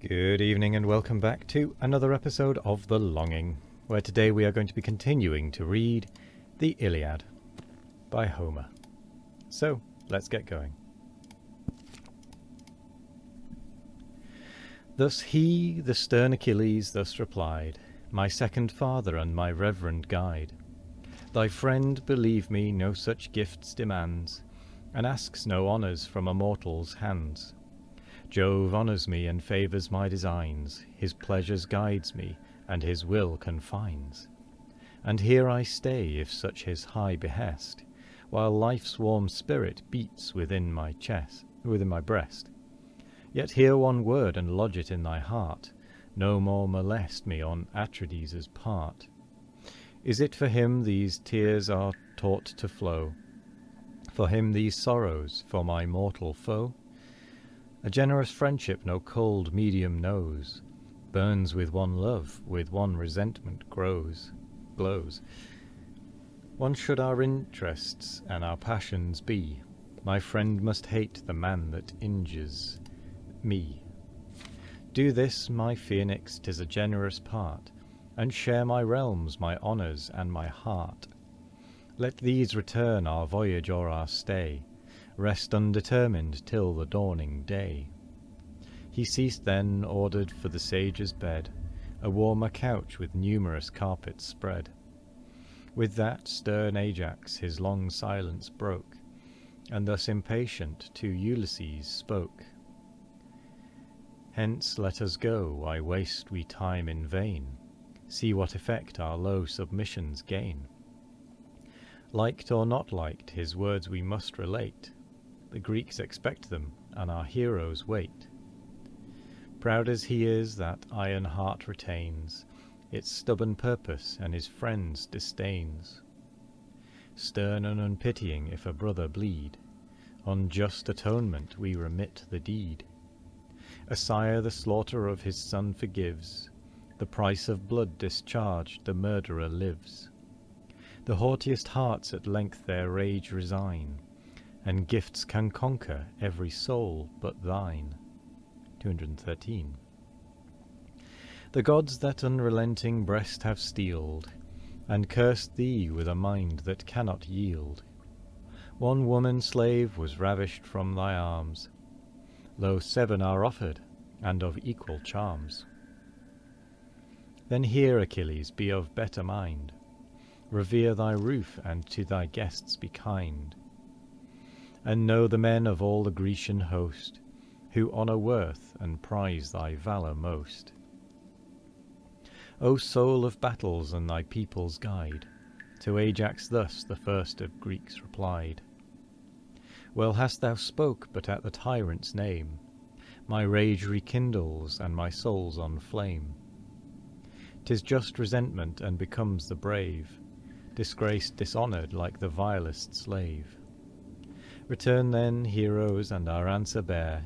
Good evening and welcome back to another episode of The Longing, where today we are going to be continuing to read the Iliad by Homer. So, let's get going. Thus he, the stern Achilles, thus replied, "My second father and my reverend guide, thy friend, believe me, no such gifts demands, and asks no honours from a mortal's hands. Jove honours me and favours my designs, his pleasures guides me, and his will confines. And here I stay, if such his high behest, while life's warm spirit beats within my breast. Yet hear one word and lodge it in thy heart, no more molest me on Atrides' part. Is it for him these tears are taught to flow? For him these sorrows, for my mortal foe? A generous friendship no cold medium knows, burns with one love, with one resentment glows. One should our interests and our passions be, my friend must hate the man that injures me. Do this, my phoenix, 'tis a generous part, and share my realms, my honours, and my heart. Let these return our voyage or our stay, rest undetermined till the dawning day." He ceased then, ordered for the sage's bed a warmer couch with numerous carpets spread. With that stern Ajax his long silence broke, and thus impatient to Ulysses spoke. "Hence let us go, why waste we time in vain? See what effect our low submissions gain. Liked or not liked, his words we must relate. The Greeks expect them, and our heroes wait. Proud as he is, that iron heart retains its stubborn purpose, and his friends disdains. Stern and unpitying, if a brother bleed, on just atonement we remit the deed. A sire the slaughter of his son forgives, the price of blood discharged the murderer lives. The haughtiest hearts at length their rage resign, and gifts can conquer every soul but thine." 213. "The gods that unrelenting breast have steeled, and cursed thee with a mind that cannot yield. One woman slave was ravished from thy arms, lo, 7 are offered, and of equal charms. Then hear, Achilles, be of better mind, revere thy roof, and to thy guests be kind. And know the men of all the Grecian host, who honour worth and prize thy valour most. O soul of battles and thy people's guide, to Ajax thus the first of Greeks replied. Well hast thou spoke, but at the tyrant's name my rage rekindles and my soul's on flame. 'Tis just resentment and becomes the brave, disgraced, dishonoured like the vilest slave. Return then, heroes, and our answer bear.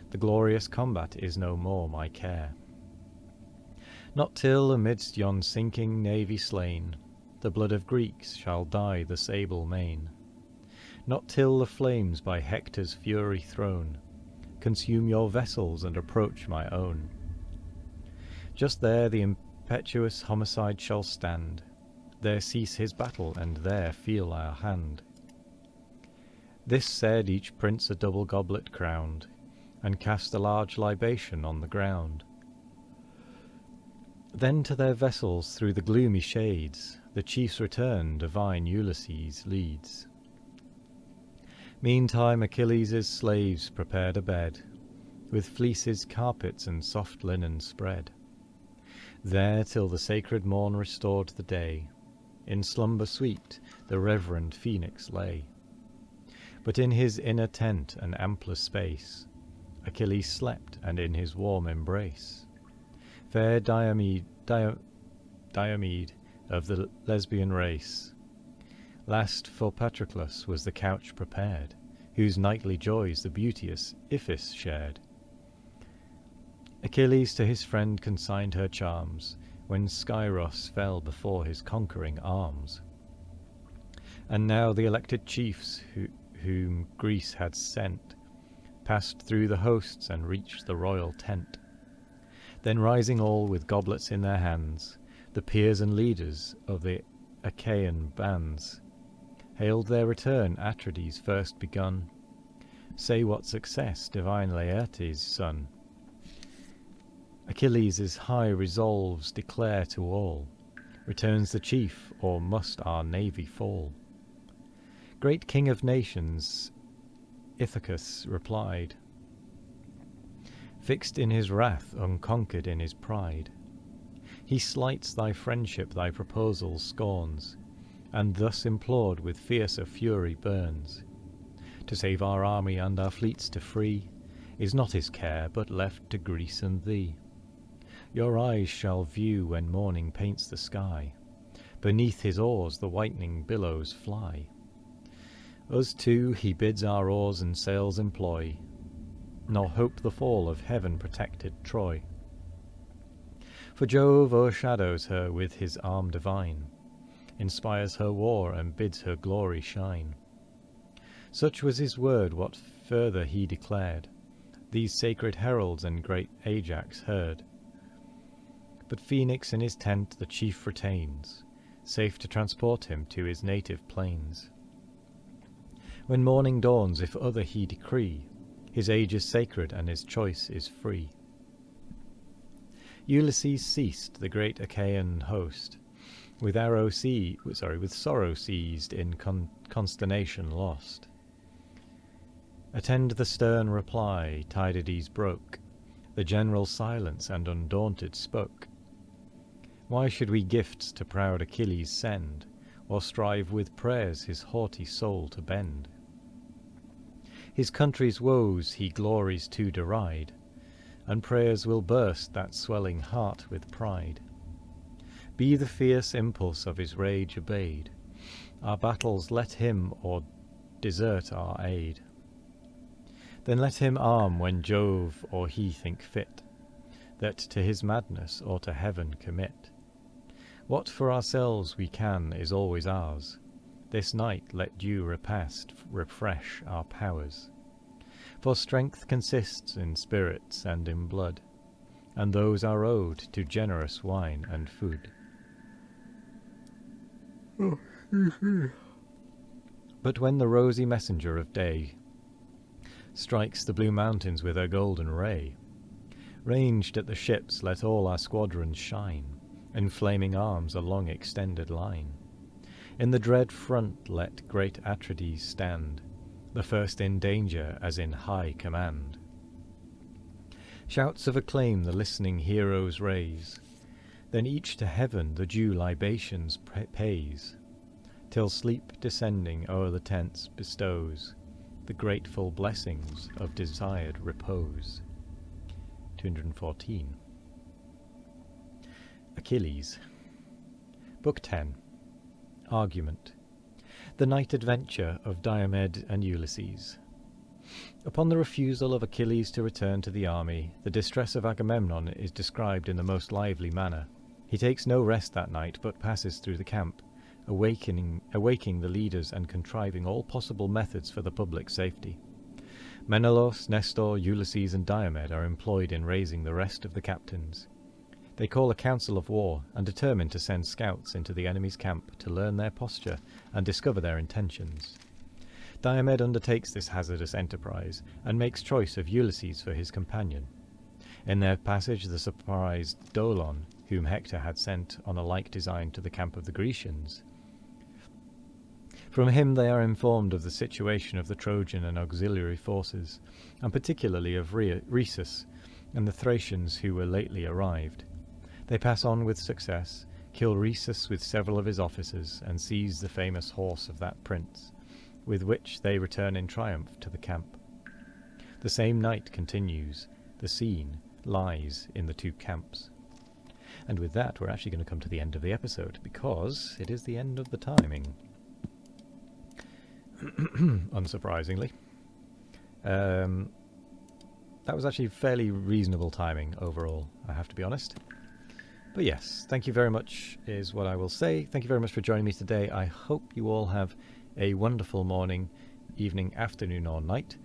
The glorious combat is no more my care. Not till amidst yon sinking navy slain the blood of Greeks shall dye the sable main. Not till the flames by Hector's fury thrown consume your vessels and approach my own. Just there the impetuous homicide shall stand, there cease his battle, and there feel our hand." This said, each prince a double goblet crowned, and cast a large libation on the ground. Then to their vessels through the gloomy shades the chiefs return, divine Ulysses leads. Meantime Achilles' slaves prepared a bed, with fleeces, carpets, and soft linen spread. There till the sacred morn restored the day, in slumber sweet the reverend phoenix lay. But in his inner tent and ampler space Achilles slept, and in his warm embrace fair Diomede of the Lesbian race. Last for Patroclus was the couch prepared, whose nightly joys the beauteous Iphis shared. Achilles to his friend consigned her charms, when Scyros fell before his conquering arms. And now the elected chiefs whom Greece had sent passed through the hosts and reached the royal tent. Then rising all with goblets in their hands, the peers and leaders of the Achaean bands hailed their return, Atrides first begun. Say what success, divine Laertes' son. Achilles' high resolves declare to all. Returns the chief, or must our navy fall? Great king of nations, Ithacus replied, fixed in his wrath, unconquered in his pride. He slights thy friendship, thy proposals scorns, and thus implored with fiercer fury burns. To save our army and our fleets to free is not his care, but left to Greece and thee. Your eyes shall view when morning paints the sky. Beneath his oars the whitening billows fly. Us too he bids our oars and sails employ, nor hope the fall of heaven-protected Troy. For Jove o'ershadows her with his arm divine, inspires her war and bids her glory shine. Such was his word, what further he declared, these sacred heralds and great Ajax heard. But Phoenix in his tent the chief retains, safe to transport him to his native plains. When morning dawns, if other he decree, his age is sacred and his choice is free. Ulysses ceased, the great Achaean host, with sorrow seized, in consternation lost. Attend the stern reply, Tydides broke, the general silence and undaunted spoke. Why should we gifts to proud Achilles send, or strive with prayers his haughty soul to bend? His country's woes he glories to deride, and prayers will burst that swelling heart with pride. Be the fierce impulse of his rage obeyed, our battles let him or desert our aid. Then let him arm when Jove or he think fit, that to his madness or to heaven commit. What for ourselves we can is always ours. This night let due repast refresh our powers. For strength consists in spirits and in blood, and those are owed to generous wine and food. But when the rosy messenger of day strikes the blue mountains with her golden ray, ranged at the ships let all our squadrons shine, in flaming arms a long extended line. In the dread front let great Atrides stand, the first in danger as in high command. Shouts of acclaim the listening heroes raise, then each to heaven the due libations pays, till sleep descending o'er the tents bestows the grateful blessings of desired repose. 214. Achilles. Book 10. Argument. The night adventure of Diomed and Ulysses. Upon the refusal of Achilles to return to the army, the distress of Agamemnon is described in the most lively manner. He takes no rest that night, but passes through the camp, awaking the leaders and contriving all possible methods for the public safety. Menelaus, Nestor, Ulysses, and Diomed are employed in raising the rest of the captains. They call a council of war and determine to send scouts into the enemy's camp to learn their posture and discover their intentions. Diomed undertakes this hazardous enterprise and makes choice of Ulysses for his companion. In their passage, the surprised Dolon, whom Hector had sent on a like design to the camp of the Grecians. From him they are informed of the situation of the Trojan and auxiliary forces, and particularly of Rhesus and the Thracians who were lately arrived. They pass on with success, kill Rhesus with several of his officers, and seize the famous horse of that prince, with which they return in triumph to the camp. The same night continues. The scene lies in the two camps. And with that, we're actually going to come to the end of the episode, because it is the end of the timing. Unsurprisingly. That was actually fairly reasonable timing overall, I have to be honest. But yes, thank you very much is what I will say. Thank you very much for joining me today. I hope you all have a wonderful morning, evening, afternoon or night.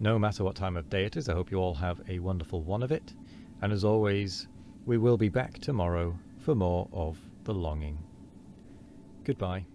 No matter what time of day it is, I hope you all have a wonderful one of it. And as always, We will be back tomorrow for more of The Longing. Goodbye.